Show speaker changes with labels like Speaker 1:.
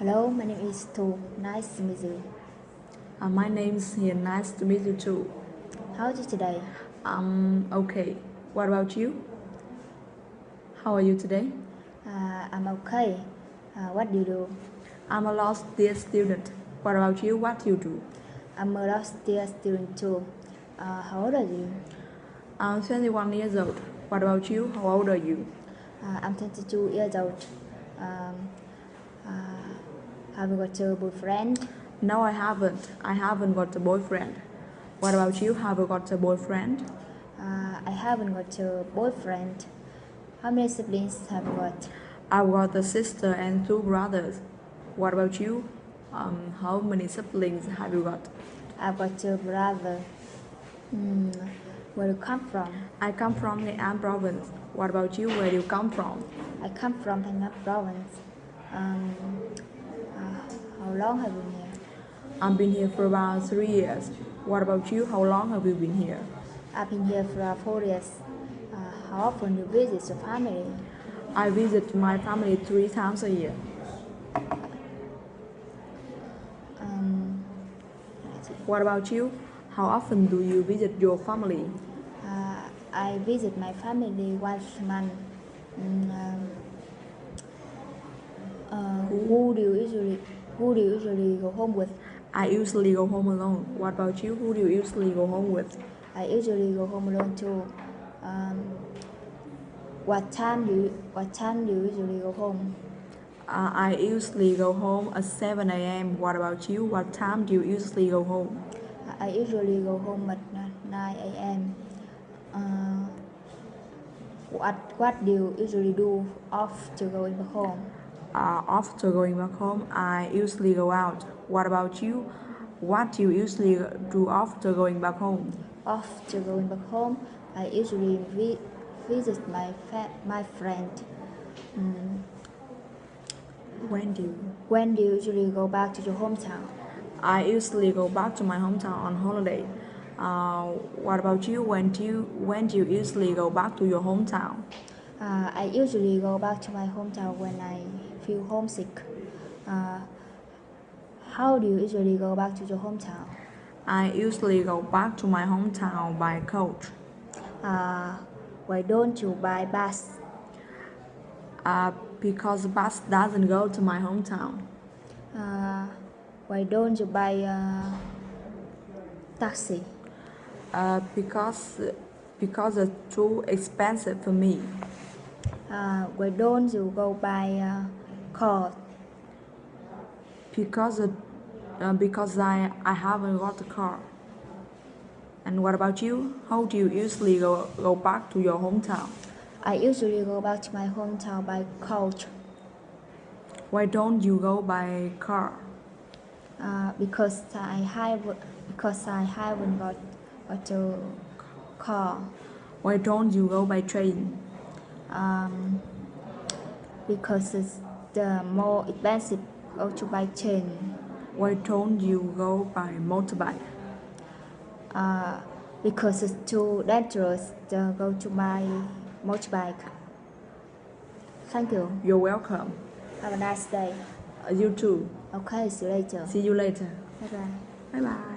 Speaker 1: Hello, my name is Tu. Nice to meet you.
Speaker 2: My name is Hiền. Nice to meet you too.
Speaker 1: How are you today?
Speaker 2: Okay. What about you? How are you today?
Speaker 1: I'm okay. What do you do?
Speaker 2: I'm a last year student. What about you? What do you do?
Speaker 1: I'm a last year student too. How old are you?
Speaker 2: I'm 21 years old. What about you? How old are you?
Speaker 1: I'm 22 years old. Have you got a boyfriend?
Speaker 2: No, I haven't. I haven't got a boyfriend. What about you? Have you got a boyfriend?
Speaker 1: I haven't got a boyfriend. How many siblings have you got?
Speaker 2: I've got a sister and two brothers. What about you? How many siblings have you got?
Speaker 1: I've got a brother. Where do you come from?
Speaker 2: I come from Nghệ province. What about you? Where do you come from?
Speaker 1: I come from Thanh province. How long have you been here?
Speaker 2: I've been here for about 3 years. What about you? How long have you been here?
Speaker 1: I've been here for 4 years. How often do you visit your family?
Speaker 2: I visit my family 3 times a year. What about you? How often do you visit your family?
Speaker 1: I visit my family once a month. Who do you usually go home with?
Speaker 2: I usually go home alone. What about you? Who do you usually go home with?
Speaker 1: I usually go home alone too. What time do you usually go home?
Speaker 2: I usually go home at 7 a.m. What about you? What time do you usually go home?
Speaker 1: I usually go home at 9 a.m. What do you usually do after going back home?
Speaker 2: After going back home, I usually go out. What about you? What do you usually do after going back home?
Speaker 1: After going back home, I usually visit my friend.
Speaker 2: When do you?
Speaker 1: When do you usually go back to your hometown?
Speaker 2: I usually go back to my hometown on holiday. What about you? When do you usually go back to your hometown?
Speaker 1: I usually go back to my hometown when I feel homesick. How do you usually go back to your hometown?
Speaker 2: I usually go back to my hometown by coach.
Speaker 1: Why don't you buy bus?
Speaker 2: Because the bus doesn't go to my hometown.
Speaker 1: Why don't you buy a taxi?
Speaker 2: Because it's too expensive for me.
Speaker 1: Why don't you go buy a car?
Speaker 2: Because I haven't got a car. And what about you? How do you usually go back to your hometown?
Speaker 1: I usually go back to my hometown by coach.
Speaker 2: Why don't you go by car?
Speaker 1: Because I haven't got a car.
Speaker 2: Why don't you go by train?
Speaker 1: Because it's the more expensive go to buy train.
Speaker 2: Why don't you go by motorbike?
Speaker 1: Because it's too dangerous to go to buy motorbike. Thank you.
Speaker 2: You're welcome.
Speaker 1: Have a nice day.
Speaker 2: You too.
Speaker 1: Okay, see you later.
Speaker 2: See you later.
Speaker 1: Bye bye.
Speaker 2: Bye bye.